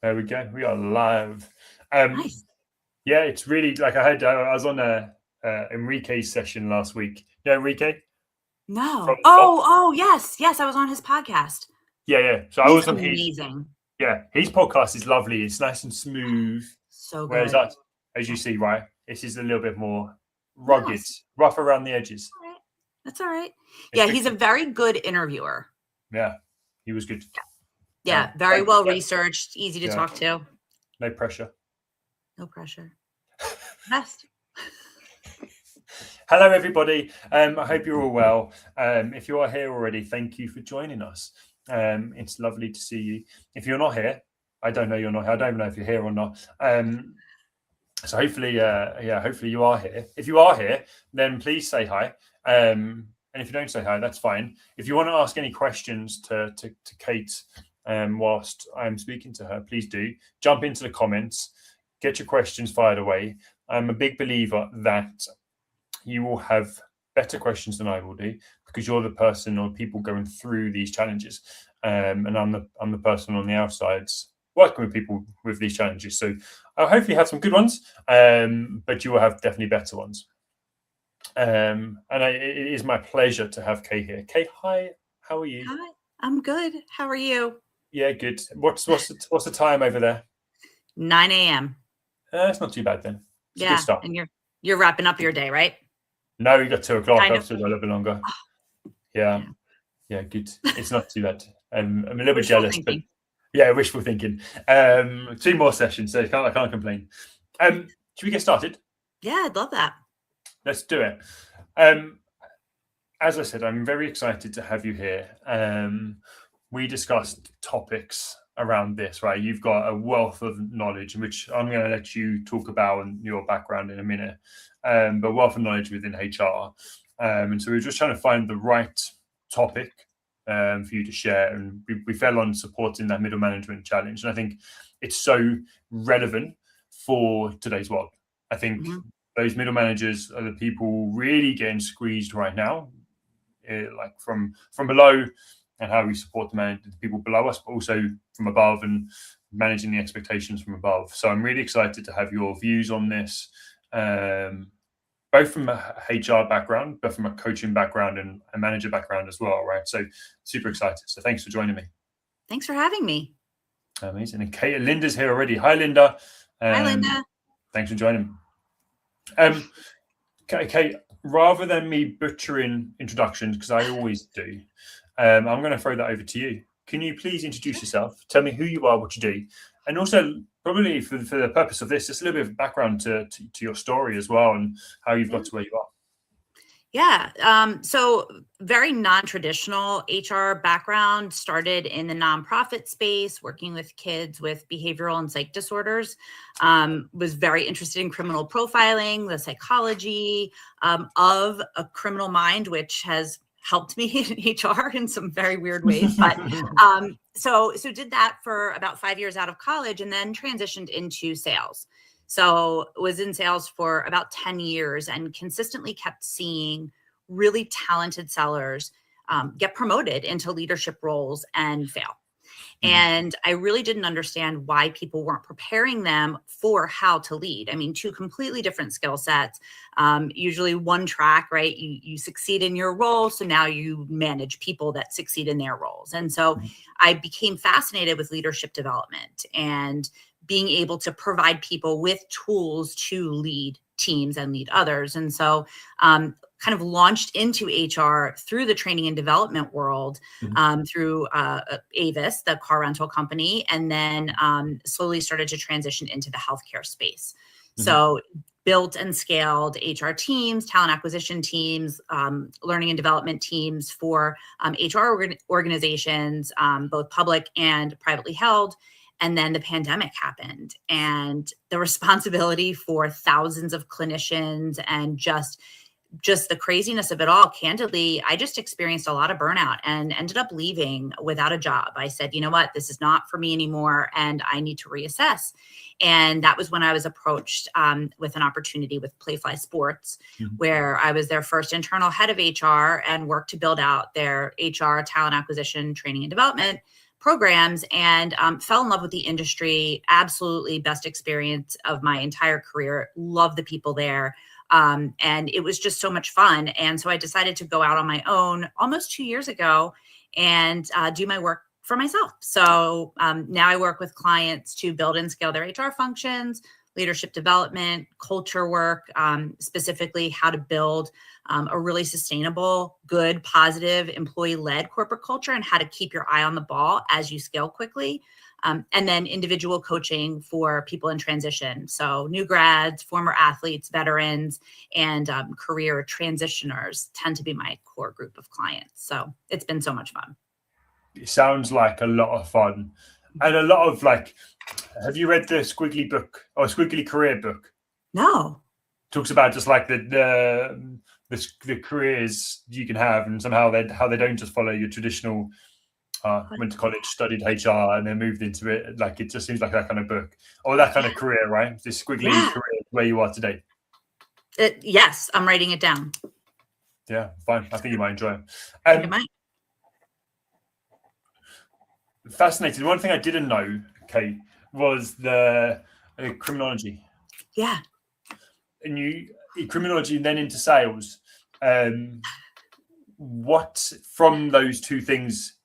There we go. We are live. Nice. Yeah, it's really like I was on Enrique's session last week. Yeah, Enrique from No. the top. Oh, yes. Yes, I was on his podcast. Yeah. So I He's was on his. amazing. Yeah, his podcast is lovely. It's nice and smooth. So Whereas good. that, as you see, right, this is a little bit more No, rugged, rough around the edges. all right. That's all right. It's Yeah, good. he's a very good interviewer. Yeah, he was good. Yeah, very well researched, easy to Yeah. talk to. No pressure. No pressure. Best. Hello, everybody. I hope you're all well. If you are here already, thank you for joining us. It's lovely to see you. If you're not here, I don't know you're not here. I don't know if you're here or not. So hopefully, hopefully you are here. If you are here, then please say hi. And if you don't say hi, that's fine. If you want to ask any questions to Kate whilst I'm speaking to her, please do. Jump into the comments. Get your questions fired away. I'm a big believer that you will have better questions than I will do because you're the person or people going through these challenges, and I'm the person on the outsides working with people with these challenges. So I'll hopefully have some good ones, but you will have definitely better ones. And it is my pleasure to have Kay here. Kay, hi. How are you? Hi, I'm good. How are you? Yeah, good. What's the time over there? 9 a.m. It's not too bad then. It's a good start. And you're wrapping up your day, right? No, we got 2 o'clock. Kind I've of. still got a little bit longer. Yeah, good. It's not too bad. I'm a little bit jealous, but yeah, wishful thinking. 2 more sessions, so I can't complain. Should we get started? Yeah, I'd love that. Let's do it. As I said, I'm very excited to have you here. We discussed topics around this, right? You've got a wealth of knowledge, which I'm going to let you talk about and your background in a minute, but wealth of knowledge within HR. And so we're just trying to find the right topic for you to share. And we fell on supporting that middle management challenge. And I think it's so relevant for today's world. I think those middle managers are the people really getting squeezed right now, like from below, and how we support the people below us, but also from above and managing the expectations from above. So I'm really excited to have your views on this, both from a HR background, but from a coaching background and a manager background as well, right? So super excited. So thanks for joining me. Thanks for having me. Amazing. And Linda's here already. Hi, Linda. Hi, Linda. Thanks for joining. Kate, rather than me butchering introductions, because I always do, I'm going to throw that over to you. Can you please introduce yourself? Tell me who you are, what you do, and also probably for the purpose of this, just a little bit of background to your story as well and how you've got to where you are. Yeah. So very non-traditional HR background, started in the nonprofit space, working with kids with behavioral and psych disorders, was very interested in criminal profiling, the psychology of a criminal mind, which has helped me in HR in some very weird ways. But so did that for about 5 years out of college and then transitioned into sales. So was in sales for about 10 years and consistently kept seeing really talented sellers get promoted into leadership roles and fail. And I really didn't understand why people weren't preparing them for how to lead. I mean, 2 completely different skill sets, usually one track, right? You succeed in your role. So now you manage people that succeed in their roles. And so I became fascinated with leadership development and being able to provide people with tools to lead teams and lead others. And so kind of launched into HR through the training and development world, through Avis, the car rental company, and then slowly started to transition into the healthcare space. So built and scaled HR teams, talent acquisition teams, learning and development teams for HR organizations, both public and privately held. And then the pandemic happened and the responsibility for thousands of clinicians and just the craziness of it all. Candidly, I just experienced a lot of burnout and ended up leaving without a job. I said, you know what, this is not for me anymore and I need to reassess. And that was when I was approached with an opportunity with Playfly Sports, where I was their first internal head of HR and worked to build out their HR talent acquisition, training and development, programs and fell in love with the industry. Absolutely best experience of my entire career. Love the people there. And it was just so much fun. And so I decided to go out on my own almost 2 years ago and do my work for myself. So now I work with clients to build and scale their HR functions, leadership development, culture work, specifically how to build a really sustainable, good, positive, employee-led corporate culture and how to keep your eye on the ball as you scale quickly. And then individual coaching for people in transition. So new grads, former athletes, veterans, and career transitioners tend to be my core group of clients. So it's been so much fun. It sounds like a lot of fun and a lot of have you read the Squiggly book or Squiggly Career book? No. Talks about just like the careers you can have and somehow how they don't just follow your traditional went to college, studied HR, and then moved into it. Like it just seems like that kind of book or that kind of career, right? This squiggly career where you are today. Yes, I'm writing it down. Yeah, fine. I think you might enjoy it. I think I might. Fascinating. One thing I didn't know, Kate, was the criminology. Yeah. And criminology and then into sales. What from those two things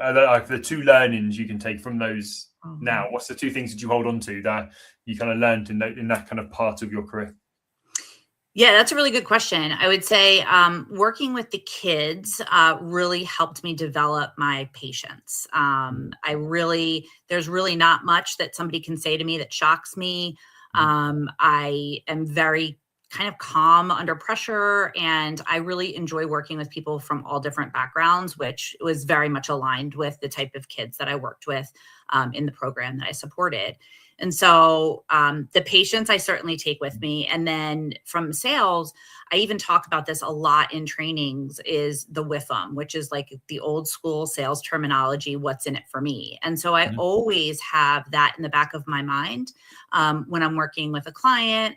are like the two learnings you can take from those now? What's the two things that you hold on to that you kind of learned in that kind of part of your career? Yeah, that's a really good question. I would say working with the kids really helped me develop my patience. There's really not much that somebody can say to me that shocks me. I am very kind of calm under pressure, and I really enjoy working with people from all different backgrounds, which was very much aligned with the type of kids that I worked with in the program that I supported. And so the patience I certainly take with me. And then from sales, I even talk about this a lot in trainings, is the WIFM, which is like the old school sales terminology, what's in it for me. And so I always have that in the back of my mind when I'm working with a client,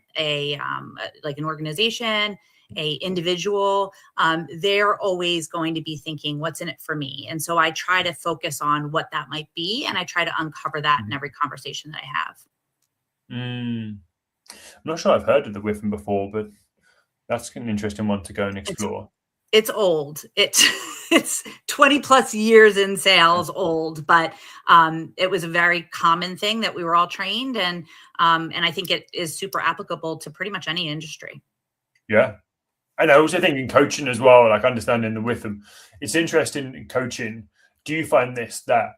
like an organization, a individual, they're always going to be thinking, what's in it for me? And so I try to focus on what that might be. And I try to uncover that in every conversation that I have. I'm not sure I've heard of the WIFM before, but that's an interesting one to go and explore. It's old. It's 20 plus years in sales old, but it was a very common thing that we were all trained. And I think it is super applicable to pretty much any industry. Yeah. And I also think in coaching as well, like understanding the WIFM, it's interesting in coaching. Do you find this, that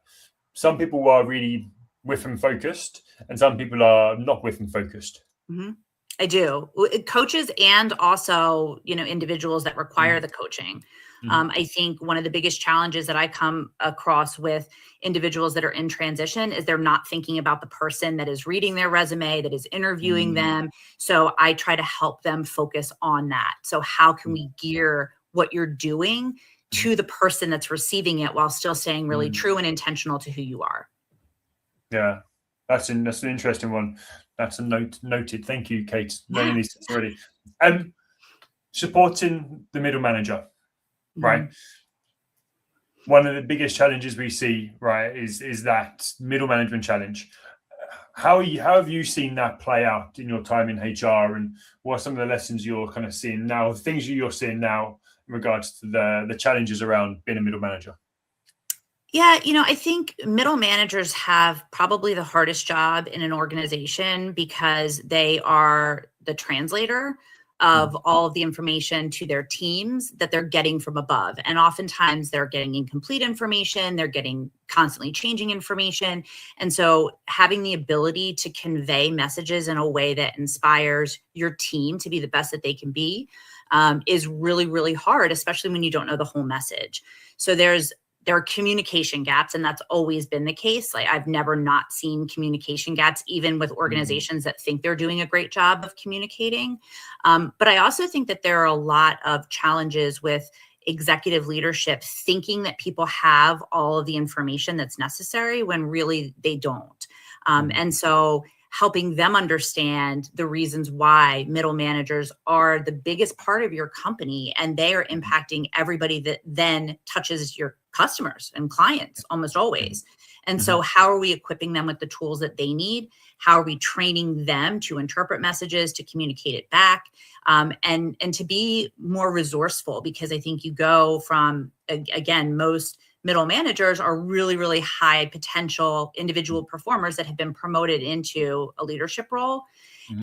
some people are really WIFM focused and some people are not WIFM focused? Mm-hmm. I do. Coaches and also, individuals that require the coaching. I think one of the biggest challenges that I come across with individuals that are in transition is they're not thinking about the person that is reading their resume, that is interviewing them. So I try to help them focus on that. So how can we gear what you're doing to the person that's receiving it while still staying really true and intentional to who you are? Yeah, that's an interesting one. That's a noted. Thank you, Kate. Learning these things already. Supporting the middle manager, right? One of the biggest challenges we see, right, is that middle management challenge. How have you seen that play out in your time in HR, and what are some of the lessons you're kind of seeing now, things you're seeing now in regards to the challenges around being a middle manager? Yeah, I think middle managers have probably the hardest job in an organization because they are the translator of all of the information to their teams that they're getting from above. And oftentimes they're getting incomplete information, they're getting constantly changing information. And so having the ability to convey messages in a way that inspires your team to be the best that they can be is really, really hard, especially when you don't know the whole message. So there are communication gaps, and that's always been the case. Like I've never not seen communication gaps, even with organizations that think they're doing a great job of communicating. But I also think that there are a lot of challenges with executive leadership thinking that people have all of the information that's necessary when really they don't. And so helping them understand the reasons why middle managers are the biggest part of your company, and they are impacting everybody that then touches your customers and clients almost always. And so how are we equipping them with the tools that they need? How are we training them to interpret messages, to communicate it back, and to be more resourceful? Because I think you go from, again, most middle managers are really, really high potential individual performers that have been promoted into a leadership role.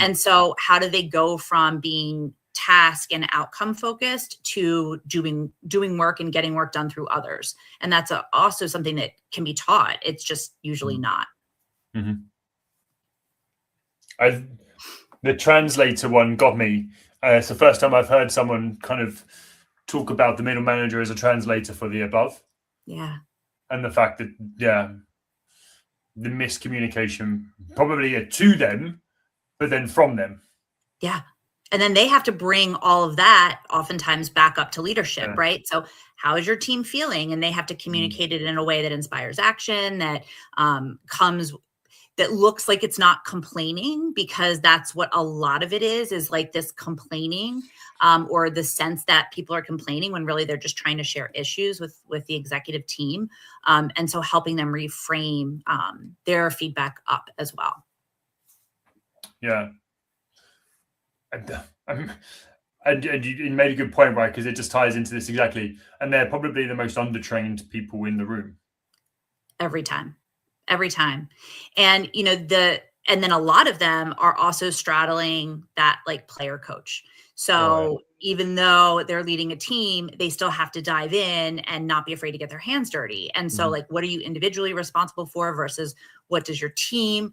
And so how do they go from being task and outcome focused to doing work and getting work done through others? And that's also something that can be taught. It's just usually not. The translator one got me. It's the first time I've heard someone kind of talk about the middle manager as a translator for the above. Yeah. And the fact that, the miscommunication probably to them, but then from them. Yeah. And then they have to bring all of that oftentimes back up to leadership, right? So how is your team feeling? And they have to communicate it in a way that inspires action, that that looks like it's not complaining, because that's what a lot of it is like this complaining, or the sense that people are complaining when really they're just trying to share issues with the executive team. And so helping them reframe their feedback up as well. Yeah. And you made a good point, right? Because it just ties into this exactly. And they're probably the most undertrained people in the room. Every time. And, and then a lot of them are also straddling that like player coach. So even though they're leading a team, they still have to dive in and not be afraid to get their hands dirty. And so like, what are you individually responsible for versus what does your team,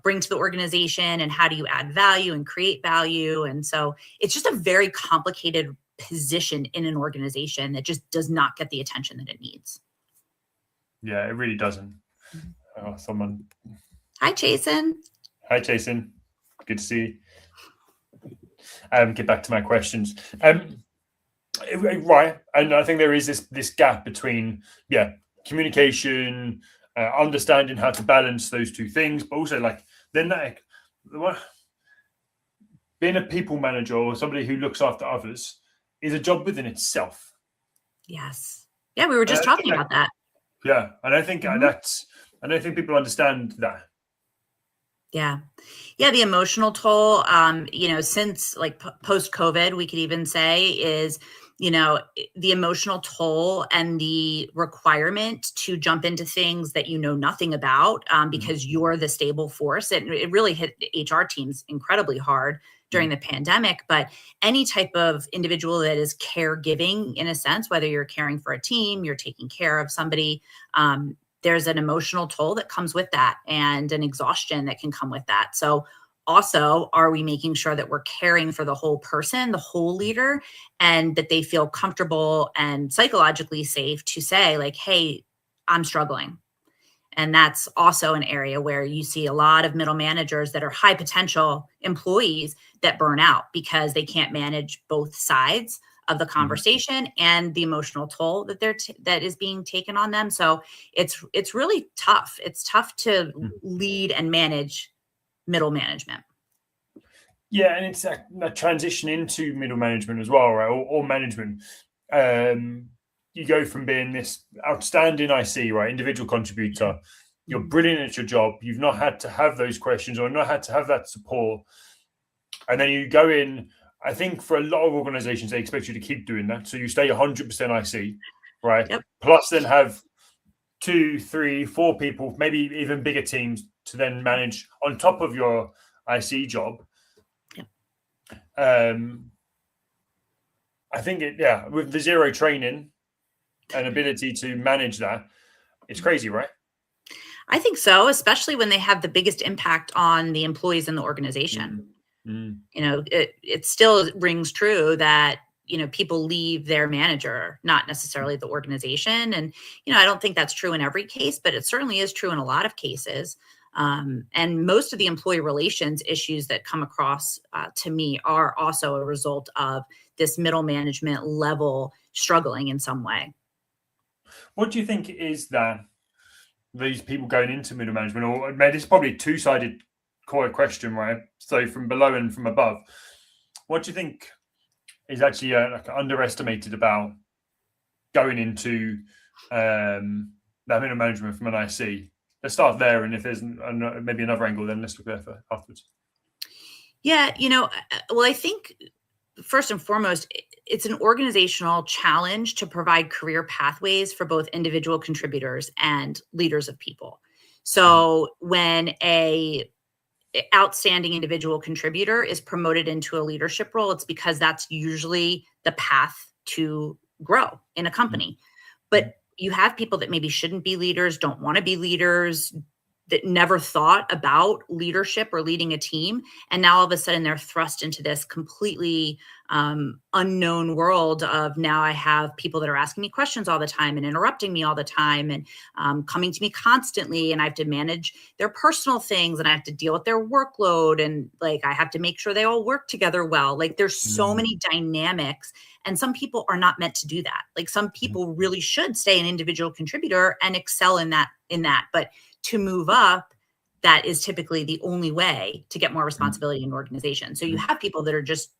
bring to the organization, and how do you add value and create value? And so it's just a very complicated position in an organization that just does not get the attention that it needs. Yeah, it really doesn't. Someone. Hi, Jason. Hi, Jason. Good to see you. Get back to my questions. Right, and I think there is this gap between communication, understanding how to balance those two things, but also being a people manager or somebody who looks after others is a job within itself. Yes. Yeah, we were just talking about that. Yeah, and I think I don't think people understand that. Yeah. The emotional toll, since like post-COVID, we could even say is, the emotional toll and the requirement to jump into things that nothing about, because you're the stable force. It really hit HR teams incredibly hard during the pandemic. But any type of individual that is caregiving, in a sense, whether you're caring for a team, you're taking care of somebody, there's an emotional toll that comes with that and an exhaustion that can come with that. So also, are we making sure that we're caring for the whole person, the whole leader, and that they feel comfortable and psychologically safe to say like, hey, I'm struggling. And that's also an area where you see a lot of middle managers that are high potential employees that burn out because they can't manage both sides of the conversation and the emotional toll that that is being taken on them. So it's really tough. It's tough to lead and manage middle management. Yeah, and it's a transition into middle management as well, right? Or management. You go from being this outstanding IC, right, individual contributor. You're brilliant at your job. You've not had to have those questions or not had to have that support. And then you go in. I think for a lot of organizations, they expect you to keep doing that. So you stay 100% IC, right? Yep. Plus then have 2, 3, 4 people, maybe even bigger teams to then manage on top of your IC job. Yep. I think with the zero training and ability to manage that, it's crazy, right? I think so, especially when they have the biggest impact on the employees in the organization. It still rings true that, people leave their manager, not necessarily the organization. And, I don't think that's true in every case, but it certainly is true in a lot of cases. And most of the employee relations issues that come across to me are also a result of this middle management level struggling in some way. What do you think is that these people going into middle management, or maybe it's probably a two-sided core question, right? So from below and from above, what do you think is actually like underestimated about going into that middle management from an IC? Let's start there, and if there's maybe another angle, then let's look there for afterwards. Yeah, well, I think first and foremost, it's an organizational challenge to provide career pathways for both individual contributors and leaders of people. So when a outstanding individual contributor is promoted into a leadership role, it's because that's usually the path to grow in a company. But you have people that maybe shouldn't be leaders, don't want to be leaders, that never thought about leadership or leading a team. And now all of a sudden they're thrust into this completely unknown world of, now I have people that are asking me questions all the time and interrupting me all the time and coming to me constantly. And I have to manage their personal things and I have to deal with their workload. And like, I have to make sure they all work together well. Like there's so many dynamics, and some people are not meant to do that. Like some people really should stay an individual contributor and excel in that. But to move up, that is typically the only way to get more responsibility in an organization. So you have people that are just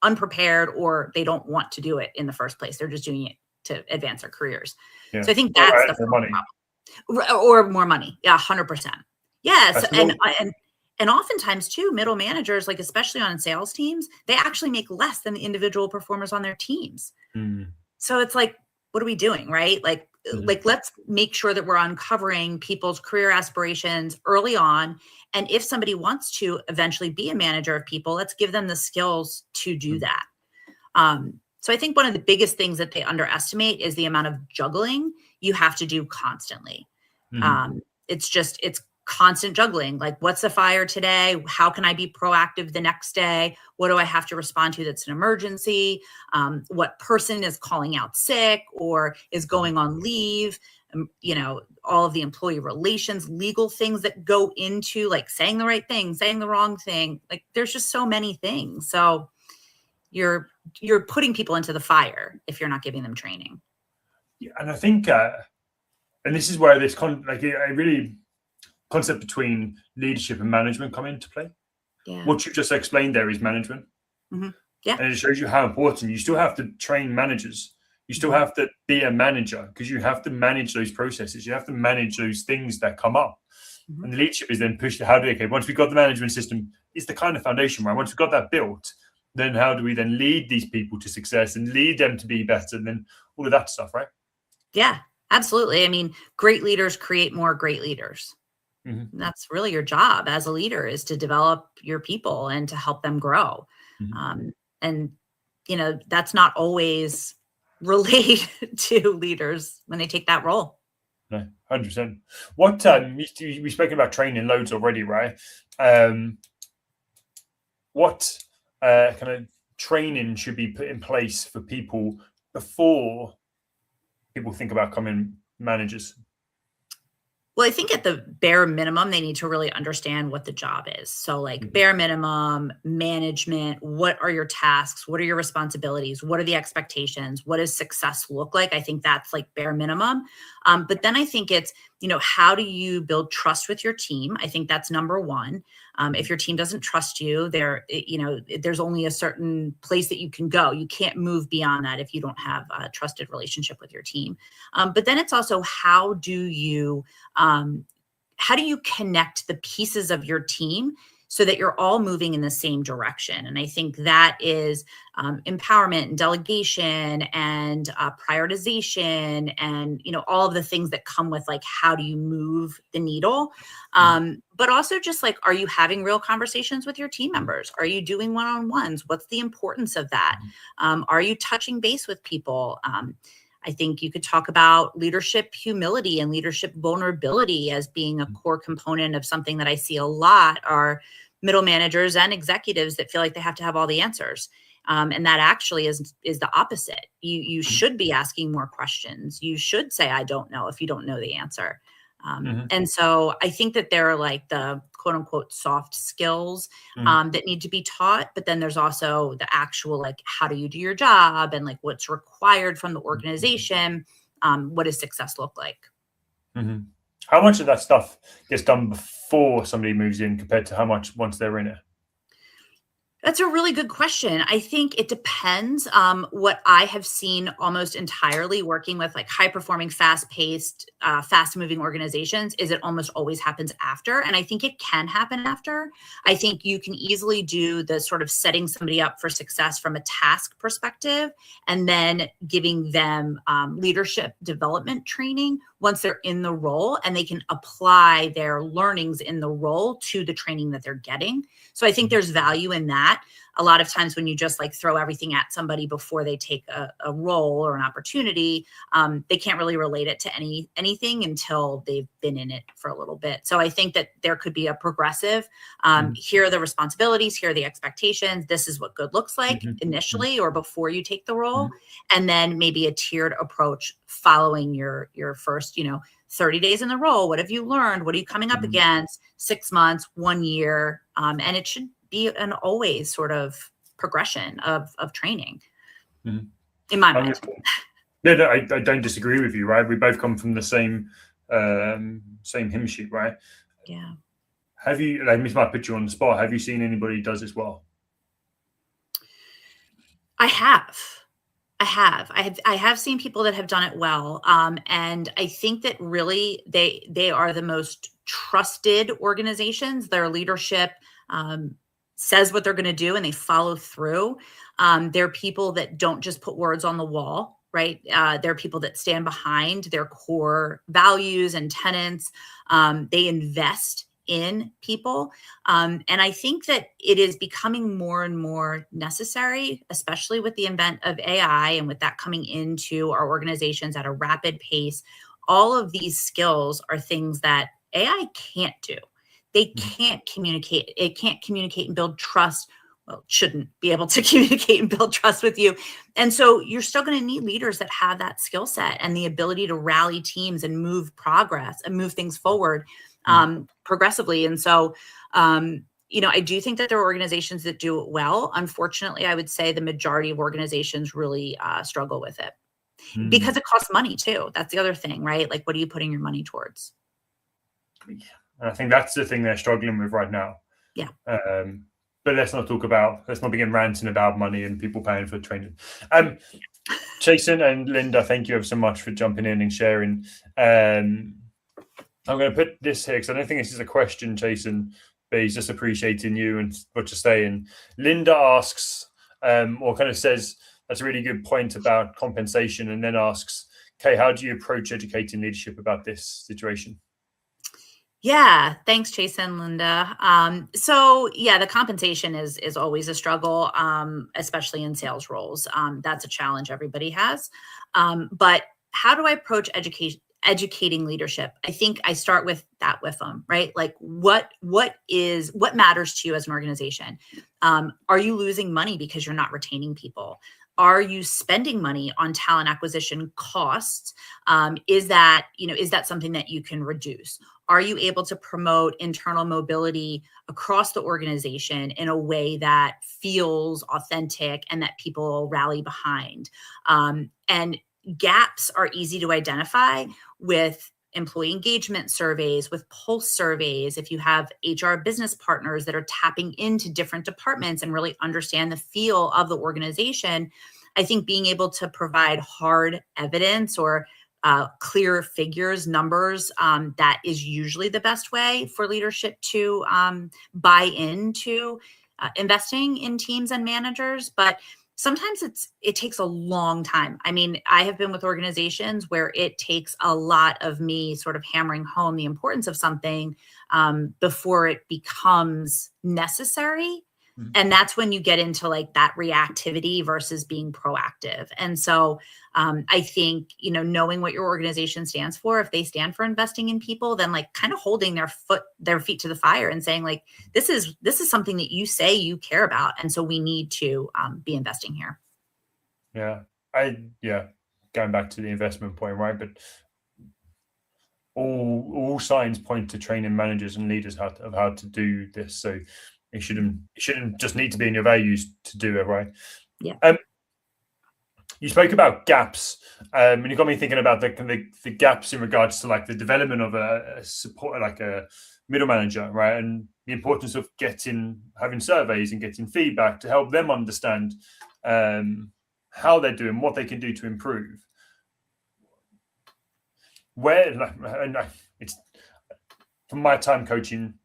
unprepared, or they don't want to do it in the first place. They're just doing it to advance their careers. Yeah. So I think that's the money. Problem. Or more money. Yeah, 100%. Yes. And oftentimes too, middle managers, like especially on sales teams, they actually make less than the individual performers on their teams. So it's like, what are we doing? Right? Like, let's make sure that we're uncovering people's career aspirations early on. And if somebody wants to eventually be a manager of people, let's give them the skills to do that. So I think one of the biggest things that they underestimate is the amount of juggling you have to do constantly. It's constant juggling. Like, what's the fire today? How can I be proactive the next day? What do I have to respond to that's an emergency? What person is calling out sick or is going on leave? All of the employee relations, legal things that go into like saying the right thing, saying the wrong thing. Like there's just so many things. So you're putting people into the fire if you're not giving them training. Yeah, and I think, and this is where this concept between leadership and management come into play. Yeah. What you've just explained there is management. Yeah. And it shows you how important you still have to train managers. You still have to be a manager because you have to manage those processes. You have to manage those things that come up. And the leadership is then pushed to once we've got the management system, it's the kind of foundation, right? Once we've got that built, then how do we then lead these people to success and lead them to be better and then all of that stuff, right? Yeah, absolutely. I mean, great leaders create more great leaders. That's really your job as a leader, is to develop your people and to help them grow. And, that's not always related to leaders when they take that role. No, 100%. What we've spoken about training loads already, right? What kind of training should be put in place for people before people think about becoming managers? Well, I think at the bare minimum, they need to really understand what the job is. So like bare minimum management, what are your tasks? What are your responsibilities? What are the expectations? What does success look like? I think that's like bare minimum. But then I think it's, how do you build trust with your team? I think that's number one. If your team doesn't trust you, there's only a certain place that you can go. You can't move beyond that if you don't have a trusted relationship with your team. But then it's also, how do you connect the pieces of your team so that you're all moving in the same direction? And I think that is empowerment and delegation and prioritization and, all of the things that come with like, how do you move the needle? But also just like, are you having real conversations with your team members? Are you doing one-on-ones? What's the importance of that? Are you touching base with people? I think you could talk about leadership humility and leadership vulnerability as being a core component of something that I see a lot are middle managers and executives that feel like they have to have all the answers. And that actually is the opposite. You should be asking more questions. You should say, I don't know, if you don't know the answer. And so I think that there are like the quote unquote soft skills that need to be taught. But then there's also the actual, like, how do you do your job and like what's required from the organization? What does success look like? How much of that stuff gets done before somebody moves in compared to how much once they're in it? That's a really good question. I think it depends. What I have seen almost entirely working with like high performing, fast paced, fast moving organizations is it almost always happens after. And I think it can happen after. I think you can easily do the sort of setting somebody up for success from a task perspective and then giving them leadership development training once they're in the role and they can apply their learnings in the role to the training that they're getting. So I think there's value in that. A lot of times when you just like throw everything at somebody before they take a role or an opportunity, they can't really relate it to anything until they've been in it for a little bit. So I think that there could be a progressive, here are the responsibilities, here are the expectations. This is what good looks like initially or before you take the role. And then maybe a tiered approach following your first, 30 days in the role. What have you learned? What are you coming up against? 6 months, 1 year. And it should be an always sort of progression of training in my mind. No, I don't disagree with you, right? We both come from the same hymn sheet, right? Yeah. Have you, like, this might put you on the spot. Have you seen anybody who does this well? I have seen people that have done it well. And I think that really they are the most trusted organizations. Their leadership says what they're going to do and they follow through. They're people that don't just put words on the wall, right? They're people that stand behind their core values and tenets. They invest in people. And I think that it is becoming more and more necessary, especially with the advent of AI and with that coming into our organizations at a rapid pace. All of these skills are things that AI can't do. They can't communicate. It can't communicate and build trust. Well, it shouldn't be able to communicate and build trust with you. And so you're still going to need leaders that have that skill set and the ability to rally teams and move progress and move things forward progressively. And so, I do think that there are organizations that do it well. Unfortunately, I would say the majority of organizations really struggle with it because it costs money too. That's the other thing, right? Like, what are you putting your money towards? And I think that's the thing they're struggling with right now. Yeah. But let's not begin ranting about money and people paying for training. Jason and Linda, thank you ever so much for jumping in and sharing. I'm going to put this here because I don't think this is a question, Jason, but he's just appreciating you and what you're saying. Linda asks, or kind of says, that's a really good point about compensation, and then asks, Kay, how do you approach educating leadership about this situation? Yeah, thanks, Jason, Linda. The compensation is always a struggle, especially in sales roles. That's a challenge everybody has. But how do I approach educating leadership? I think I start with that with them, right? Like what matters to you as an organization? Are you losing money because you're not retaining people? Are you spending money on talent acquisition costs? Is that something that you can reduce? Are you able to promote internal mobility across the organization in a way that feels authentic and that people rally behind? And gaps are easy to identify with employee engagement surveys, with pulse surveys. If you have HR business partners that are tapping into different departments and really understand the feel of the organization, I think being able to provide hard evidence or clear figures, numbers, that is usually the best way for leadership to buy into investing in teams and managers. But sometimes it takes a long time. I mean, I have been with organizations where it takes a lot of me sort of hammering home the importance of something before it becomes necessary. And that's when you get into like that reactivity versus being proactive. And so I think, knowing what your organization stands for, if they stand for investing in people, then like kind of holding their feet to the fire and saying like, this is something that you say you care about. And so we need to be investing here. Going back to the investment point, right? But all signs point to training managers and leaders how to do this. So it shouldn't just need to be in your values to do it, right? Yeah. You spoke about gaps, and you got me thinking about the gaps in regards to like the development of a support, like a middle manager, right? And the importance of having surveys and getting feedback to help them understand how they're doing, what they can do to improve. It's from my time coaching,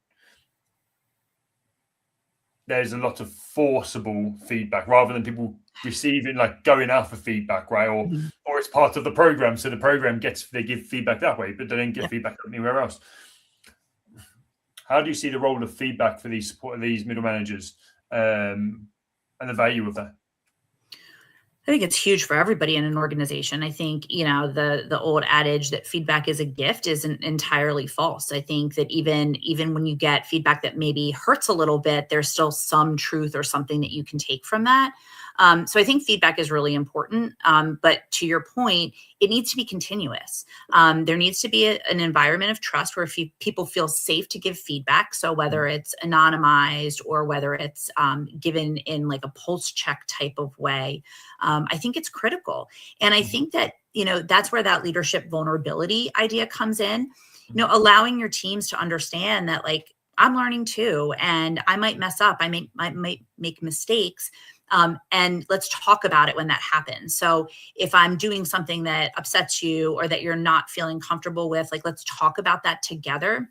there's a lot of forcible feedback rather than people receiving, like going out for feedback, right? Or it's part of the program, so the program they give feedback that way, but they don't get feedback anywhere else. How do you see the role of feedback for these middle managers, and the value of that? I think it's huge for everybody in an organization. I think, the old adage that feedback is a gift isn't entirely false. I think that even when you get feedback that maybe hurts a little bit, there's still some truth or something that you can take from that. So I think feedback is really important. But to your point, it needs to be continuous. There needs to be an environment of trust where people feel safe to give feedback. So whether it's anonymized or whether it's given in like a pulse check type of way, I think it's critical. And I think that, that's where that leadership vulnerability idea comes in, allowing your teams to understand that, like, I'm learning too, and I might mess up. I might make mistakes. And let's talk about it when that happens. So if I'm doing something that upsets you or that you're not feeling comfortable with, like, let's talk about that together.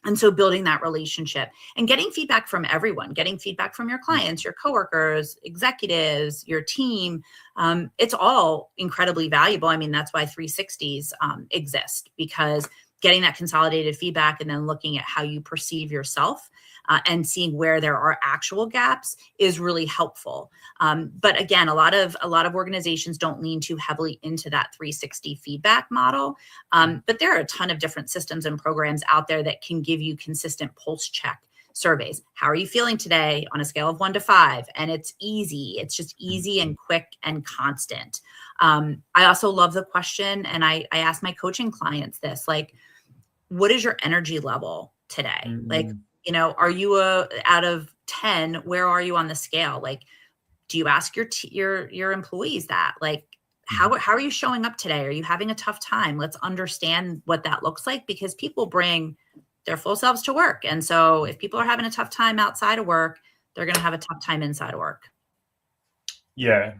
And so building that relationship and getting feedback from everyone, getting feedback from your clients, your coworkers, executives, your team, it's all incredibly valuable. I mean, that's why 360s exist, because getting that consolidated feedback and then looking at how you perceive yourself and seeing where there are actual gaps is really helpful. But again, a lot of organizations don't lean too heavily into that 360 feedback model. But there are a ton of different systems and programs out there that can give you consistent pulse check surveys. How are you feeling today on a scale of 1 to 5? And it's easy. It's just easy and quick and constant. I also love the question, and I ask my coaching clients this, like, what is your energy level today? Like, are you out of 10? Where are you on the scale? Like, do you ask your employees that? Like, how are you showing up today? Are you having a tough time? Let's understand what that looks like, because people bring their full selves to work. And so if people are having a tough time outside of work, they're going to have a tough time inside of work. Yeah.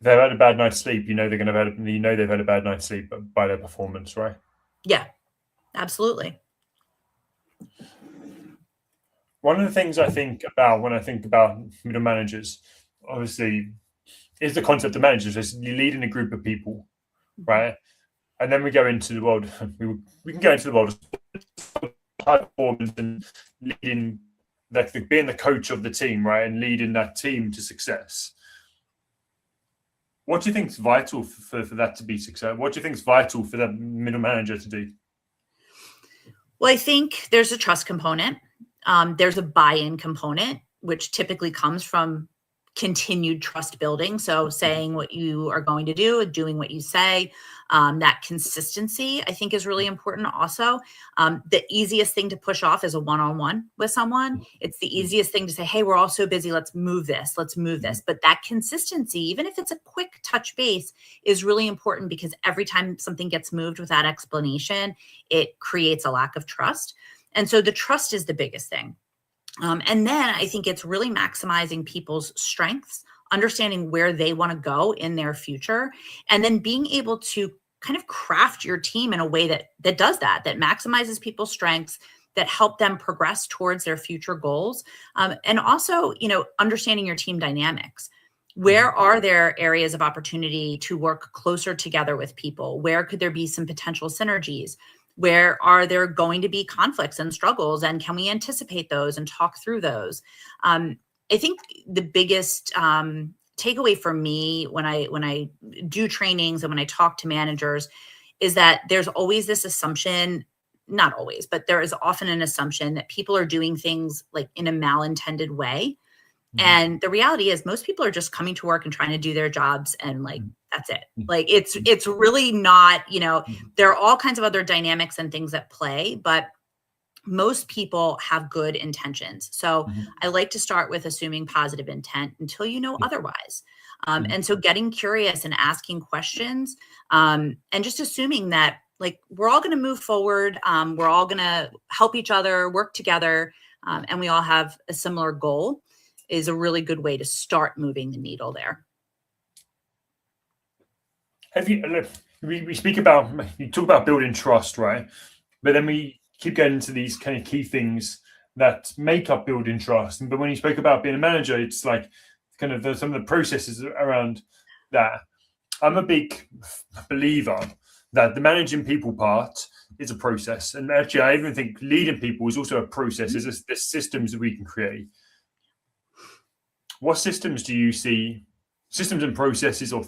They've had a bad night's sleep. They've had a bad night's sleep by their performance, right? Yeah, absolutely. One of the things I think about when I think about middle managers, obviously, is the concept of managers. Is you lead in a group of people, right? And then we go into the world. We can go into the world of high performance and leading, being the coach of the team, right, and leading that team to success. What do you think is vital for that to be success? What do you think is vital for the middle manager to do? Well, I think there's a trust component. There's a buy-in component, which typically comes from continued trust building. So saying what you are going to do, doing what you say, that consistency, I think, is really important also. The easiest thing to push off is a one-on-one with someone. It's the easiest thing to say, hey, we're all so busy. Let's move this. But that consistency, even if it's a quick touch base, is really important, because every time something gets moved without explanation, it creates a lack of trust. And so the trust is the biggest thing. And then I think it's really maximizing people's strengths, understanding where they want to go in their future, and then being able to kind of craft your team in a way that does that maximizes people's strengths, that help them progress towards their future goals. And also, understanding your team dynamics. Where are there areas of opportunity to work closer together with people? Where could there be some potential synergies? Where are there going to be conflicts and struggles, and can we anticipate those and talk through those? I think the biggest takeaway for me when I do trainings and when I talk to managers is that there's always this assumption, not always, but there is often an assumption that people are doing things like in a malintended way. And the reality is most people are just coming to work and trying to do their jobs, and like, that's it. Like, it's really not, there are all kinds of other dynamics and things at play, but most people have good intentions. So I like to start with assuming positive intent until you know otherwise. And so getting curious and asking questions, and just assuming that like we're all going to move forward, we're all going to help each other, work together, and we all have a similar goal is a really good way to start moving the needle there. Have you? We speak about, you talk about building trust, right? But then we keep getting into these kind of key things that make up building trust. But when you spoke about being a manager, it's like kind of some of the processes around that. I'm a big believer that the managing people part is a process. And actually, I even think leading people is also a process. There's systems that we can create. What systems do you see, systems and processes, or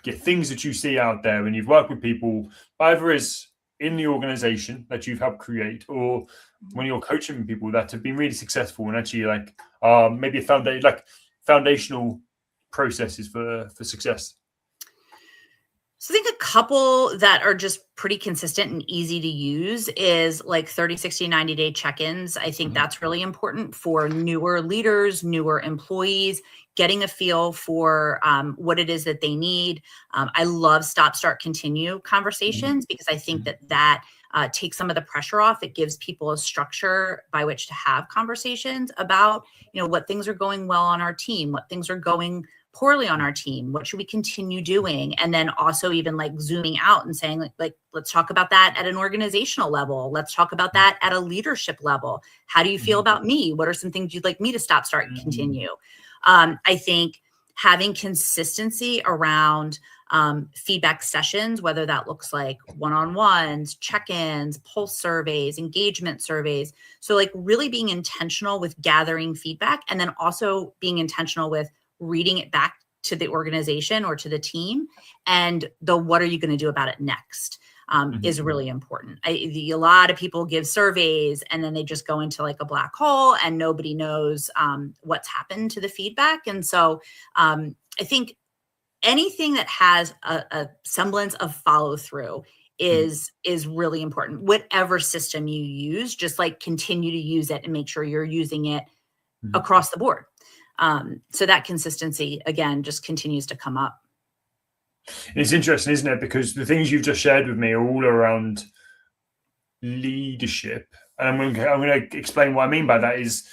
things that you see out there when you've worked with people, either as in the organization that you've helped create, or when you're coaching people that have been really successful and actually like maybe foundational processes for success? So I think a couple that are just pretty consistent and easy to use is like 30, 60, 90-day check-ins. I think that's really important for newer leaders, newer employees, getting a feel for what it is that they need. I love stop, start, continue conversations because I think that takes some of the pressure off. It gives people a structure by which to have conversations about, what things are going well on our team, what things are going poorly on our team, what should we continue doing? And then also even like zooming out and saying like, let's talk about that at an organizational level. Let's talk about that at a leadership level. How do you feel about me? What are some things you'd like me to stop, start, and continue? I think having consistency around feedback sessions, whether that looks like one-on-ones, check-ins, pulse surveys, engagement surveys. So like really being intentional with gathering feedback, and then also being intentional with reading it back to the organization or to the team, and what are you going to do about it next is really important. A lot of people give surveys and then they just go into like a black hole and nobody knows what's happened to the feedback. And so I think anything that has a semblance of follow through is really important. Whatever system you use, just like continue to use it and make sure you're using it across the board. So that consistency, again, just continues to come up. It's interesting, isn't it? Because the things you've just shared with me are all around leadership. And I'm going to explain what I mean by that is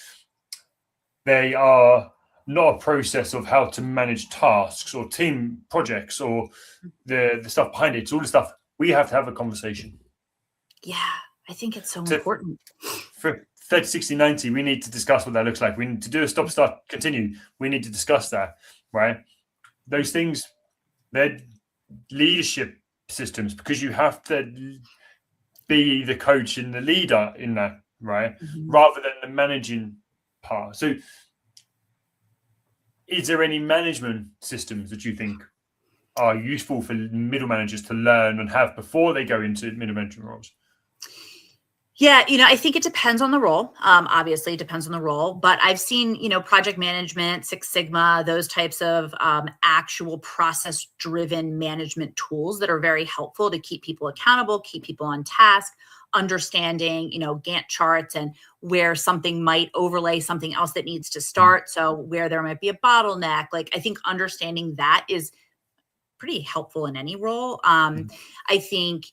they are not a process of how to manage tasks or team projects or the stuff behind it. It's all the stuff we have to have a conversation. Yeah, I think it's so important. For 30, 60, 90, we need to discuss what that looks like. We need to do a stop, start, continue. We need to discuss that, right? Those things, they're leadership systems because you have to be the coach and the leader in that, right? Rather than the managing part. So is there any management systems that you think are useful for middle managers to learn and have before they go into middle management roles? Yeah, I think it depends on the role. Obviously, it depends on the role, but I've seen, project management, Six Sigma, those types of actual process-driven management tools that are very helpful to keep people accountable, keep people on task, understanding, Gantt charts and where something might overlay something else that needs to start. So where there might be a bottleneck, like I think understanding that is pretty helpful in any role. I think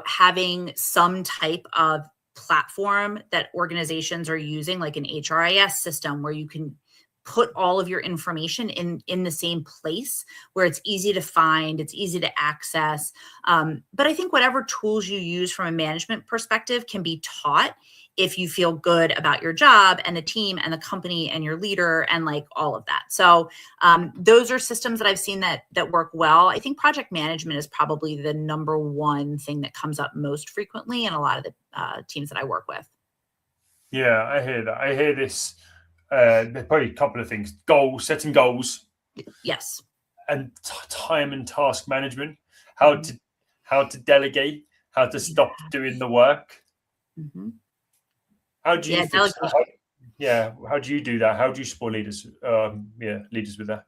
having some type of platform that organizations are using, like an HRIS system where you can put all of your information in the same place where it's easy to find, it's easy to access. But I think whatever tools you use from a management perspective can be taught if you feel good about your job and the team and the company and your leader and like all of that. So those are systems that I've seen that work well. I think project management is probably the number one thing that comes up most frequently in a lot of the teams that I work with. Yeah, I hear that. I hear this. There's probably a couple of things: setting goals. Yes. And time and task management. How to delegate. How to stop doing the work. How do you fix that? How do you do that? How do you support leaders? Leaders with that?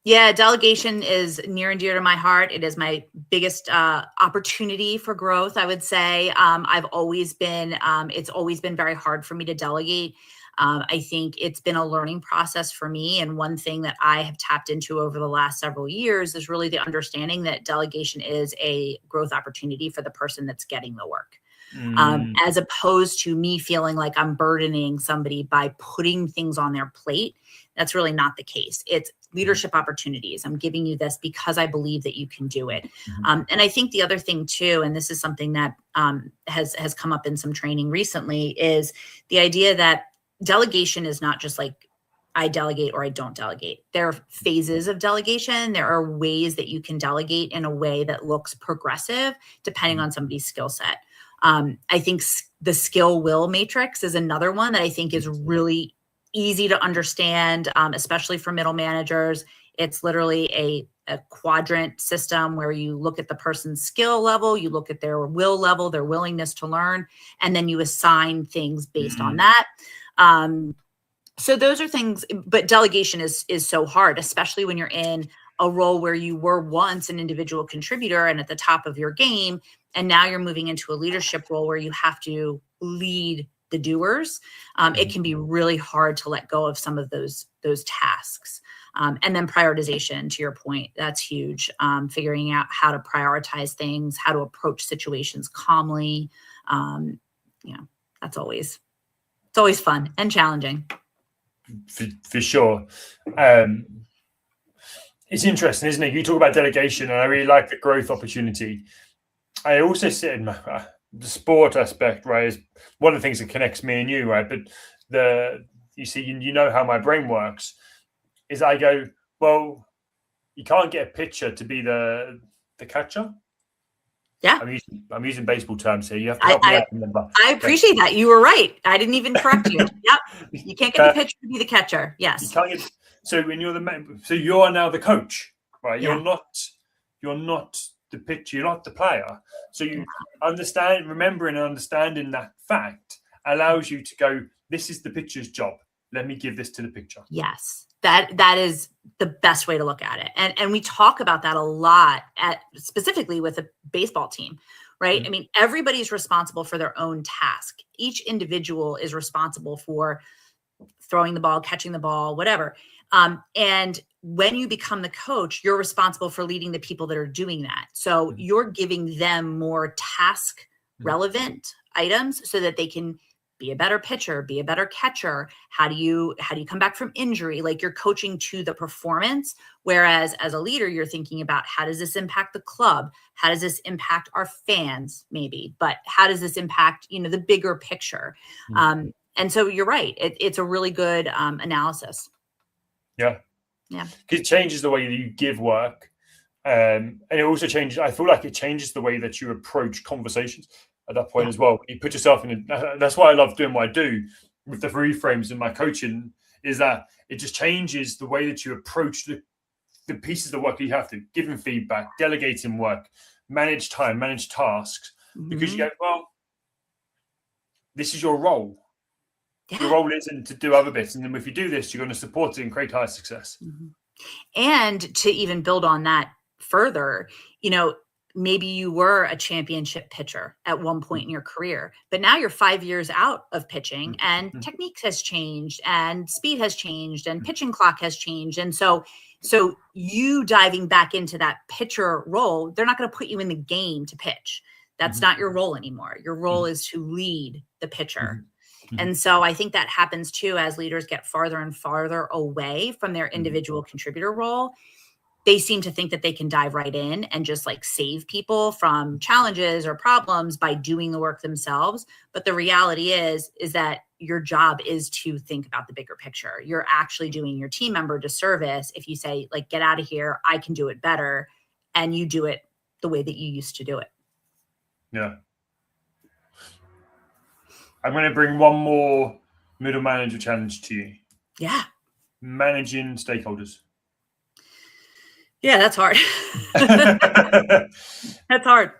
Yeah, delegation is near and dear to my heart. It is my biggest opportunity for growth, I would say. I've always been, it's always been very hard for me to delegate. I think it's been a learning process for me. And one thing that I have tapped into over the last several years is really the understanding that delegation is a growth opportunity for the person that's getting the work. As opposed to me feeling like I'm burdening somebody by putting things on their plate. That's really not the case. It's leadership opportunities. I'm giving you this because I believe that you can do it. And I think the other thing too, and this is something that has come up in some training recently, is the idea that delegation is not just like I delegate or I don't delegate. There are phases of delegation. There are ways that you can delegate in a way that looks progressive depending on somebody's skill set. I think the skill will matrix is another one that I think is really easy to understand, especially for middle managers. It's literally a quadrant system where you look at the person's skill level, you look at their will level, their willingness to learn, and then you assign things based on that. So those are things, but delegation is so hard, especially when you're in a role where you were once an individual contributor and at the top of your game, and now you're moving into a leadership role where you have to lead the doers. It can be really hard to let go of some of those tasks. And then prioritization, to your point, that's huge. Figuring out how to prioritize things, how to approach situations calmly. It's always fun and challenging. For sure. It's interesting, isn't it? You talk about delegation, and I really like the growth opportunity. I also sit in the sport aspect, right? Is one of the things that connects me and you, right? But you know how my brain works. Is I go, well, you can't get a pitcher to be the catcher. Yeah, I'm using baseball terms here. You have to help me out. I appreciate that. You were right. I didn't even correct you. Yep, you can't get the pitcher to be the catcher. Yes. You can't get. So when you're so you are now the coach, right? Yeah. You're not the pitcher. You're not the player. So you remembering and understanding that fact allows you to go, this is the pitcher's job. Let me give this to the pitcher. Yes. That is the best way to look at it. And we talk about that a lot specifically with a baseball team, right? Mm-hmm. I mean, everybody's responsible for their own task. Each individual is responsible for throwing the ball, catching the ball, whatever. And when you become the coach, you're responsible for leading the people that are doing that. So mm-hmm. you're giving them more task relevant items so that they can be a better pitcher, be a better catcher. How do you come back from injury? Like, you're coaching to the performance. Whereas as a leader, you're thinking about, how does this impact the club? How does this impact our fans? Maybe, but how does this impact, the bigger picture? Mm-hmm. And so you're right. It's a really good analysis. Yeah. Because it changes the way that you give work. And it also changes, I feel like it changes the way that you approach conversations at that point as well. You put yourself in that's why I love doing what I do with the reframes in my coaching, is that it just changes the way that you approach the pieces of work that you have to, giving feedback, delegating work, manage time, manage tasks, mm-hmm. because you go, well, this is your role. Yeah. Your role isn't to do other bits. And then if you do this, you're going to support it and create high success. Mm-hmm. And to even build on that further, maybe you were a championship pitcher at one point in your career, but now you're 5 years out of pitching, and mm-hmm. technique has changed, and speed has changed, and pitching clock has changed. And so you diving back into that pitcher role, they're not going to put you in the game to pitch. That's mm-hmm. not your role anymore. Your role mm-hmm. is to lead the pitcher. Mm-hmm. And so I think that happens too, as leaders get farther and farther away from their individual mm-hmm. contributor role. They seem to think that they can dive right in and just save people from challenges or problems by doing the work themselves. But the reality is that your job is to think about the bigger picture. You're actually doing your team member disservice if you say, get out of here, I can do it better, and you do it the way that you used to do it. Yeah. I'm going to bring one more middle manager challenge to you. Yeah. Managing stakeholders. Yeah, that's hard. That's hard.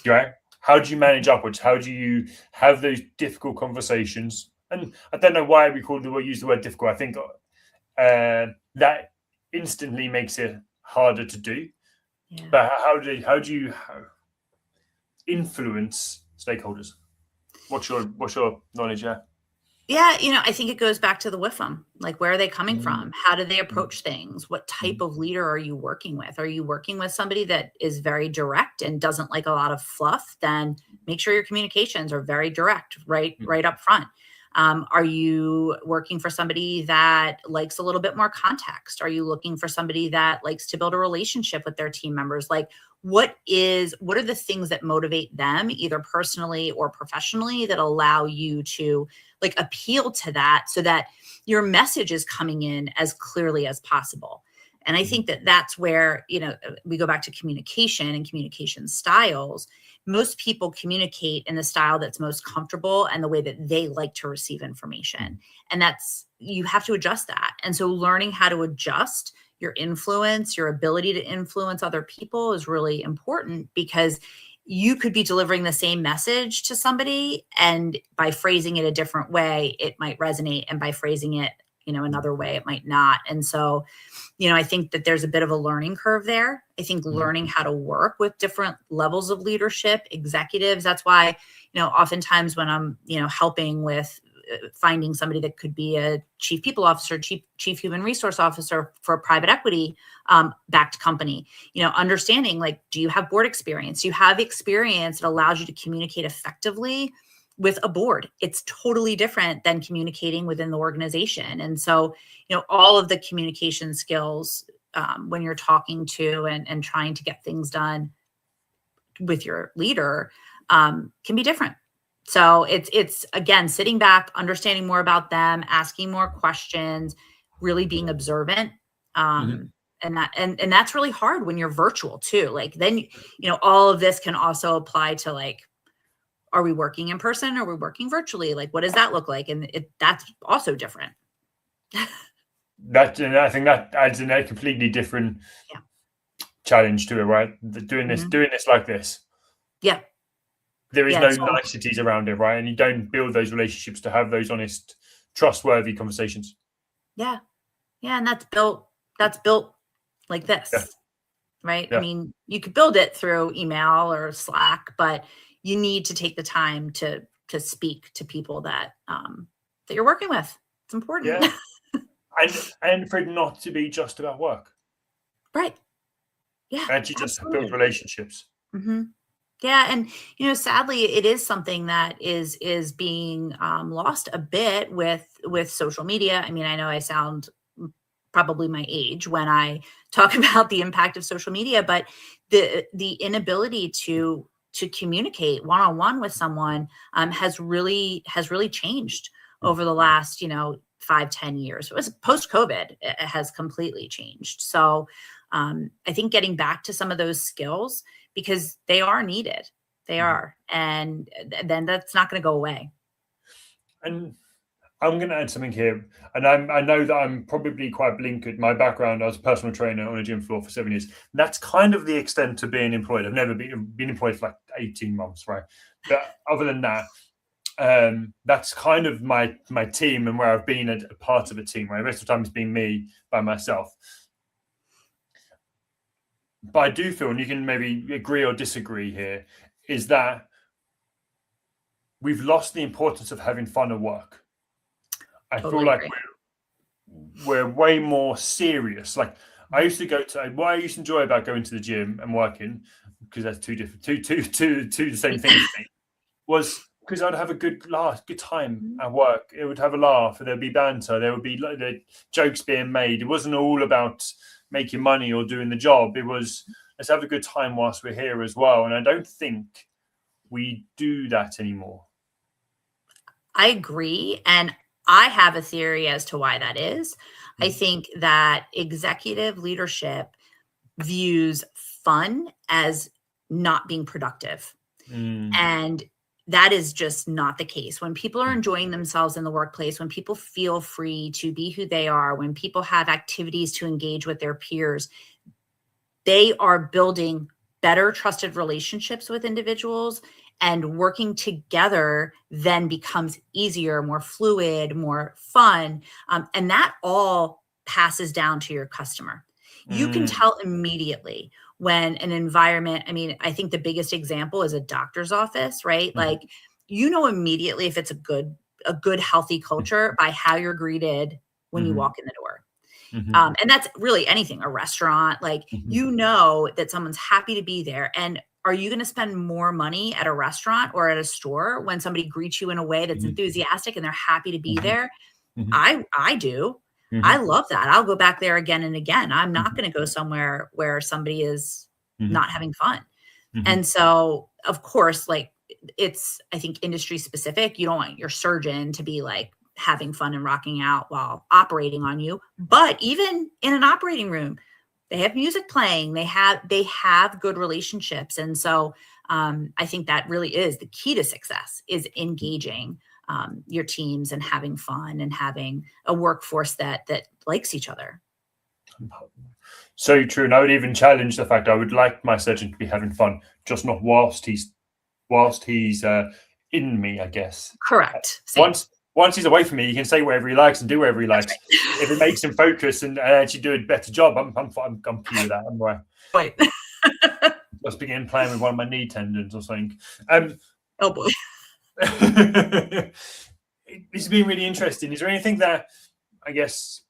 Right. How do you manage upwards? How do you have those difficult conversations? And I don't know why we use the word difficult. I think that instantly makes it harder to do. Yeah. But how do you influence stakeholders? What's your knowledge there? Yeah, I think it goes back to the WIFM. Like, where are they coming Mm. from? How do they approach things? What type of leader are you working with? Are you working with somebody that is very direct and doesn't like a lot of fluff? Then make sure your communications are very direct, right up front. Are you working for somebody that likes a little bit more context? Are you looking for somebody that likes to build a relationship with their team members? Like, what are the things that motivate them, either personally or professionally, that allow you to like appeal to that, so that your message is coming in as clearly as possible? And I think that that's where, we go back to communication and communication styles. Most people communicate in the style that's most comfortable and the way that they like to receive information. And you have to adjust that. And so learning how to adjust your influence, your ability to influence other people is really important, because you could be delivering the same message to somebody, and by phrasing it a different way, it might resonate. And by phrasing it, another way, it might not. And so, I think that there's a bit of a learning curve there. I think learning how to work with different levels of leadership, executives. That's why, oftentimes when I'm, helping with finding somebody that could be a chief people officer, chief human resource officer for a private equity backed company, understanding, like, do you have board experience? Do you have experience that allows you to communicate effectively with a board? It's totally different than communicating within the organization. And so, all of the communication skills when you're talking to and trying to get things done with your leader can be different. So it's again, sitting back, understanding more about them, asking more questions, really being observant. And that's really hard when you're virtual too. Like, then, all of this can also apply to, like, are we working in person? Are we working virtually? Like, what does that look like? And that's also different. I think that adds a completely different challenge to it, right? Doing this like this. Yeah. There is no niceties around it, right? And you don't build those relationships to have those honest, trustworthy conversations. Yeah. Yeah. And that's built like this, right? Yeah. I mean, you could build it through email or Slack, but you need to take the time to speak to people that you're working with. It's important. Yeah. and for it not to be just about work. Right. Yeah. And you just build relationships. Mm-hmm. Yeah. And, sadly, it is something that is being lost a bit with social media. I mean, I know I sound probably my age when I talk about the impact of social media, but the inability to communicate one-on-one with someone has really changed over the last, 5-10 years. It was post-COVID, it has completely changed. So I think getting back to some of those skills, because they are needed. They are. And then that's not going to go away. And I'm going to add something here. And I know that I'm probably quite blinkered. My background, I was a personal trainer on a gym floor for 7 years. And that's kind of the extent of being employed. I've never been employed for like 18 months, right? But other than that, that's kind of my team and where I've been a part of a team, right? The rest of the time it's been me by myself. But I do feel, and you can maybe agree or disagree here, is that we've lost the importance of having fun at work. I feel like we're way more serious. Like, I used to what I used to enjoy about going to the gym and working, because that's two the same things to me, was because I'd have a good time at work. It would have a laugh, there'd be banter, there would be jokes being made. It wasn't all about making money or doing the job. It was, let's have a good time whilst we're here as well. And I don't think we do that anymore. I agree. And I have a theory as to why that is. I think that executive leadership views fun as not being productive. And that is just not the case. When people are enjoying themselves in the workplace, when people feel free to be who they are, when people have activities to engage with their peers, they are building better trusted relationships with individuals, and working together then becomes easier, more fluid, more fun. And that all passes down to your customer. You can tell immediately when an environment, I mean, I think the biggest example is a doctor's office, right? Like, you know, immediately if it's a good, healthy culture by how you're greeted when you walk in the door. And that's really anything, a restaurant, like, you know that someone's happy to be there. And are you going to spend more money at a restaurant or at a store when somebody greets you in a way that's enthusiastic and they're happy to be there? I do. I love that. I'll go back there again and again. I'm not going to go somewhere where somebody is not having fun. And so, of course, like, it's, I think, industry specific. You don't want your surgeon to be like having fun and rocking out while operating on you. But even in an operating room, they have music playing. They have good relationships. And so I think that really is the key to success, is engaging your teams and having fun and having a workforce that likes each other. So true. And I would even challenge the fact I would like my surgeon to be having fun, just not whilst he's in me, I guess. Correct. Same. Once he's away from me, he can say whatever he likes and do whatever he likes. Right. If it makes him focus and actually do a better job, I'm key with that. I'm right. Right. Just begin playing with one of my knee tendons or something. Oh boy. This has been really interesting. Is there anything that, I guess,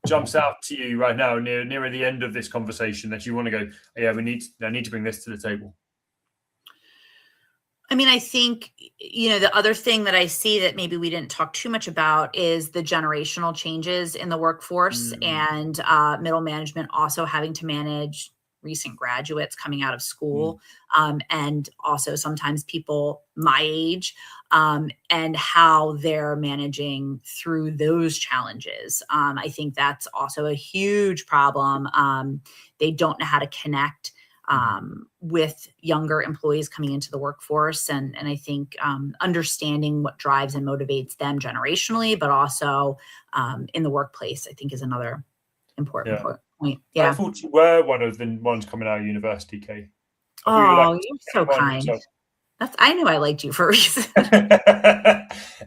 jumps out to you right now near the end of this conversation that you want to go, yeah, I need to bring this to the table? I mean, I think, you know, the other thing that I see that maybe we didn't talk too much about is the generational changes in the workforce and middle management also having to manage recent graduates coming out of school and also sometimes people my age and how they're managing through those challenges. I think that's also a huge problem. They don't know how to connect with younger employees coming into the workforce. And I think understanding what drives and motivates them generationally, but also in the workplace, I think is another important point. Yeah. I thought you were one of the ones coming out of university, Kate. Oh, you're so kind. I knew I liked you for a reason.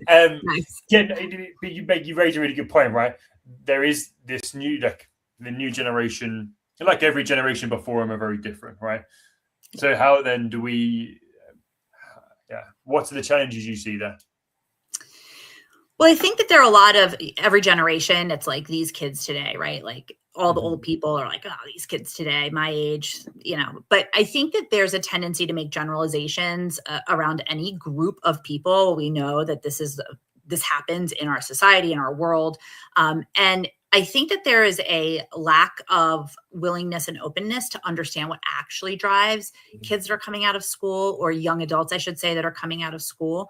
Nice. Yeah, but you raised a really good point, right? There is this new, the new generation, like every generation before them, are very different, right? So how then do we, what are the challenges you see there? Well, I think that there are a lot of every generation. It's like these kids today, right? Like all the old people are like, oh, these kids today, my age, you know. But I think that there's a tendency to make generalizations around any group of people. We know that this happens in our society, in our world. And I think that there is a lack of willingness and openness to understand what actually drives kids that are coming out of school, or young adults, I should say, that are coming out of school.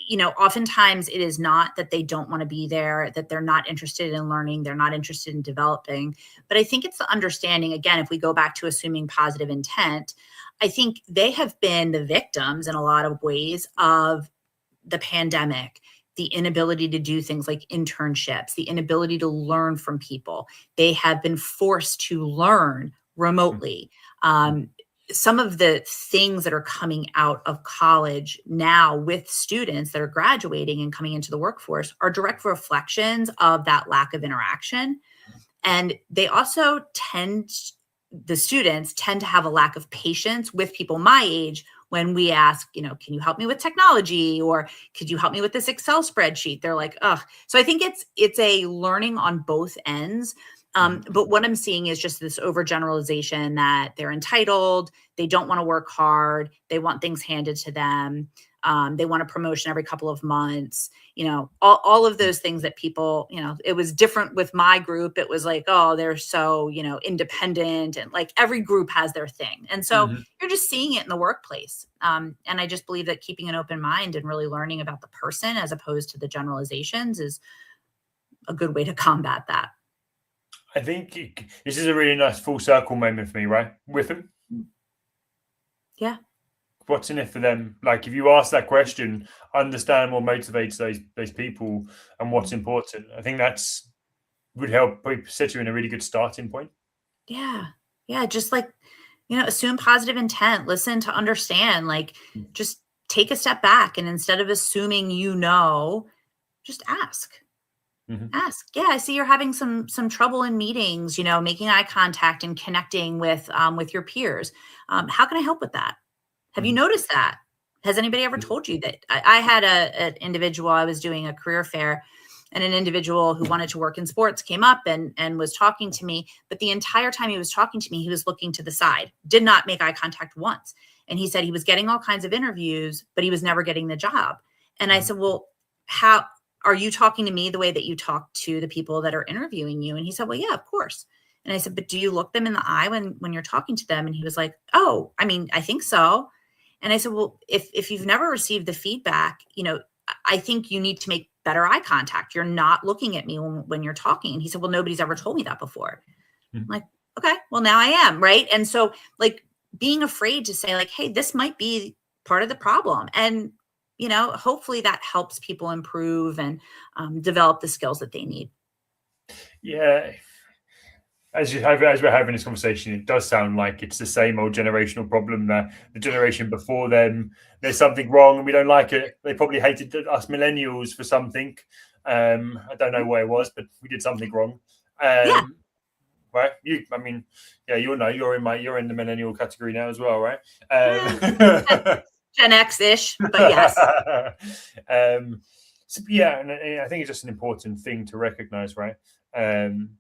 You know, oftentimes it is not that they don't want to be there, that they're not interested in learning, they're not interested in developing. But I think it's the understanding, again, if we go back to assuming positive intent, I think they have been the victims in a lot of ways of the pandemic, the inability to do things like internships, the inability to learn from people. They have been forced to learn remotely. Some of the things that are coming out of college now with students that are graduating and coming into the workforce are direct reflections of that lack of interaction. And they also the students tend to have a lack of patience with people my age when we ask, you know, can you help me with technology? Or could you help me with this Excel spreadsheet? They're like, ugh. So I think it's a learning on both ends. But what I'm seeing is just this overgeneralization that they're entitled, they don't want to work hard, they want things handed to them, they want a promotion every couple of months, you know, all of those things that people, you know, it was different with my group. It was like, oh, they're so, you know, independent, and like every group has their thing. And so you're just seeing it in the workplace. And I just believe that keeping an open mind and really learning about the person as opposed to the generalizations is a good way to combat that. I think this is a really nice full circle moment for me, right? With them. Yeah. What's in it for them? Like, if you ask that question, understand what motivates those people and what's important. I think would help set you in a really good starting point. Yeah. Yeah. Just like, you know, assume positive intent, listen to understand, like just take a step back. And instead of assuming, you know, just ask. Ask. Yeah, I see you're having some trouble in meetings, making eye contact and connecting with your peers. How can I help with that? Have you noticed that? Has anybody ever told you that? I had an individual, I was doing a career fair, and an individual who wanted to work in sports came up and was talking to me. But the entire time he was talking to me, he was looking to the side, did not make eye contact once. And he said he was getting all kinds of interviews, but he was never getting the job. And I said, well, how are you talking to me the way that you talk to the people that are interviewing you? And he said, well, yeah, of course. And I said, but do you look them in the eye when you're talking to them? And he was like, oh, I mean, I think so. And I said, well, if you've never received the feedback, I think you need to make better eye contact. You're not looking at me when you're talking. And he said, well, nobody's ever told me that before. I'm like, okay, well, now I am. Right. And so like being afraid to say like, hey, this might be part of the problem. And, hopefully that helps people improve and develop the skills that they need. Yeah. As we're having this conversation, it does sound like it's the same old generational problem that the generation before them, there's something wrong and we don't like it. They probably hated us millennials for something. I don't know what it was, but we did something wrong. Yeah. Right? You'll know you're in the millennial category now as well, right? Gen X-ish, but yes. And I think it's just an important thing to recognize, right? And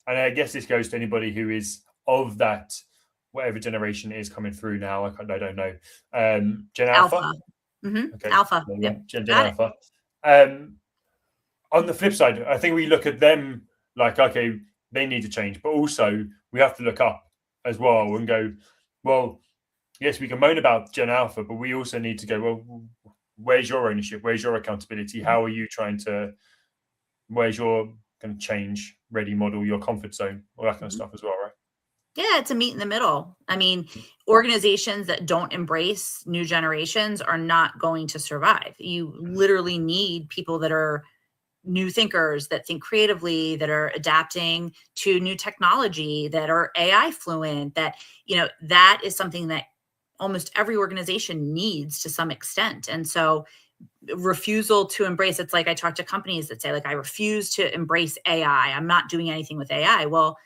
I guess this goes to anybody who is of that, whatever generation it is coming through now. I don't know. Gen Alpha. Okay. Alpha. Yep. Gen Alpha. On the flip side, I think we look at them like, okay, they need to change, but also we have to look up as well and go, well, yes, we can moan about Gen Alpha, but we also need to go, well, where's your ownership? Where's your accountability? How are you where's your kind of change ready model, your comfort zone, all that kind of stuff as well, right? Yeah, it's a meet in the middle. I mean, organizations that don't embrace new generations are not going to survive. You literally need people that are new thinkers, that think creatively, that are adapting to new technology, that are AI fluent, that is something that almost every organization needs to some extent. And so refusal to embrace, it's like I talk to companies that say like, I refuse to embrace AI. I'm not doing anything with AI. Well,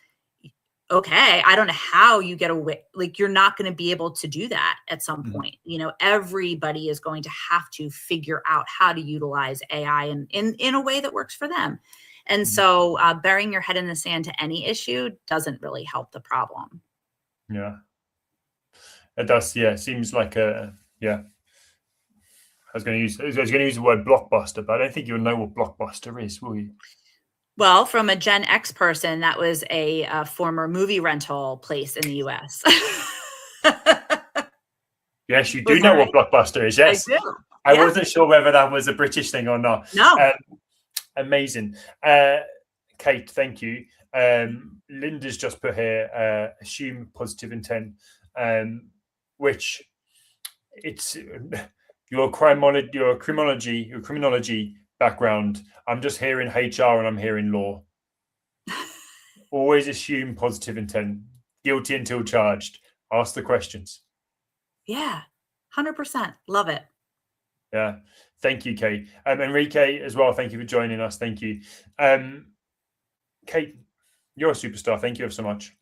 okay, I don't know how you get away. Like, you're not going to be able to do that at some point. Everybody is going to have to figure out how to utilize AI in a way that works for them. And so burying your head in the sand to any issue doesn't really help the problem. Yeah, it does. Yeah, it seems like I was going to use the word blockbuster, but I don't think you'll know what blockbuster is, will you? Well, from a Gen X person, that was a former movie rental place in the U.S. Yes, you do know what blockbuster is. Yes, I do. I wasn't sure whether that was a British thing or not. No. Amazing. Kate, thank you. Linda's just put here, assume positive intent, which it's your criminology background. I'm just hearing HR and I'm hearing law. Always assume positive intent. Guilty until charged. Ask the questions. Yeah, 100%. Love it. Yeah. Thank you, Kate. Enrique as well. Thank you for joining us. Thank you. Kate, you're a superstar. Thank you ever so much.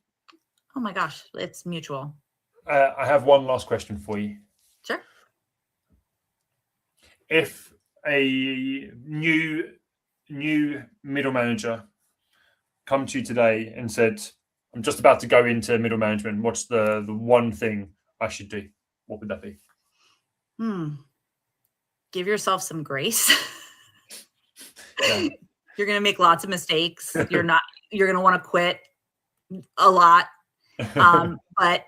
Oh my gosh, it's mutual. I have one last question for you. Sure. If a new middle manager come to you today and said, I'm just about to go into middle management, what's the one thing I should do? What would that be? Give yourself some grace. Yeah. You're going to make lots of mistakes. You're going to want to quit a lot. But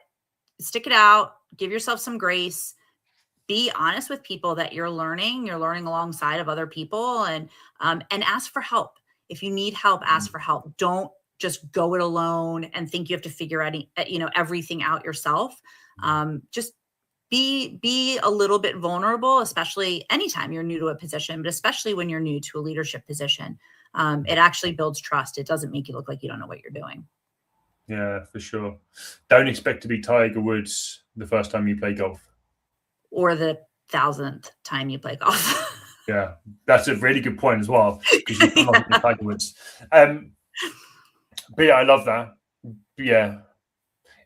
stick it out, give yourself some grace. Be honest with people that you're learning alongside of other people, and ask for help. If you need help, ask for help. Don't just go it alone and think you have to figure out, everything out yourself. Just be a little bit vulnerable, especially anytime you're new to a position, but especially when you're new to a leadership position. It actually builds trust. It doesn't make you look like you don't know what you're doing. Yeah, for sure. Don't expect to be Tiger Woods the first time you play golf. Or the 1,000th time you play golf. Yeah, that's a really good point as well, because you feel like in Tiger Woods. But yeah, I love that. But yeah,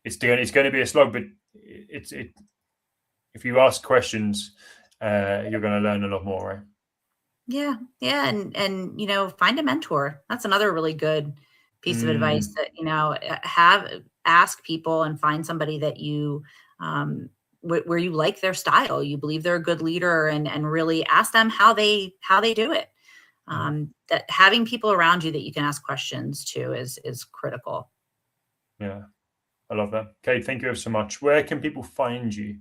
it's going to be a slog, but if you ask questions, you're going to learn a lot more, right? Yeah, yeah, and you know, find a mentor. That's another really good piece of advice that, you know, ask people and find somebody that you where you like their style, you believe they're a good leader, and really ask them how they do it. That having people around you that you can ask questions to is critical. Yeah, I love that. Kate, thank you so much. Where can people find you?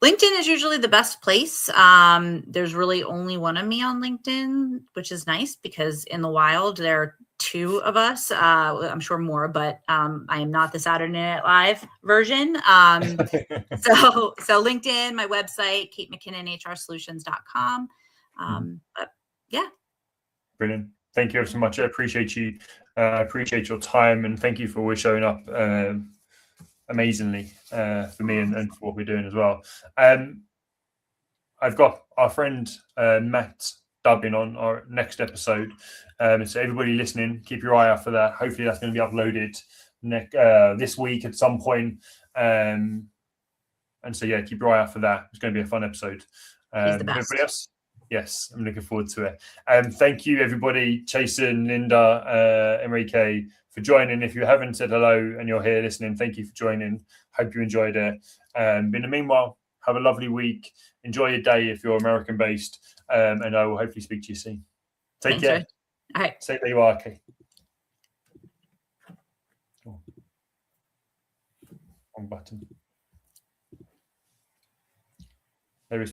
LinkedIn is usually the best place. There's really only one of me on LinkedIn, which is nice because in the wild there are two of us. I'm sure more, but I am not the Saturday Night Live version. So LinkedIn, my website, KateMcKinnonHRSolutions.com. But yeah. Brilliant. Thank you so much. I appreciate you. I appreciate your time, and thank you for always showing up amazingly for me and for what we're doing as well. I've got our friend Matt dubbing on our next episode. So everybody listening, keep your eye out for that. Hopefully that's going to be uploaded this week at some point. And so yeah, keep your eye out for that. It's going to be a fun episode. He's the best. Everybody else? Yes, I'm looking forward to it. Thank you, everybody. Jason, Linda, Enrique, for joining. If you haven't said hello and you're here listening, thank you for joining. Hope you enjoyed it. In the meanwhile, have a lovely week. Enjoy your day if you're American-based, and I will hopefully speak to you soon. Take care. Ray. All right. Stay where you are, okay. Wrong button.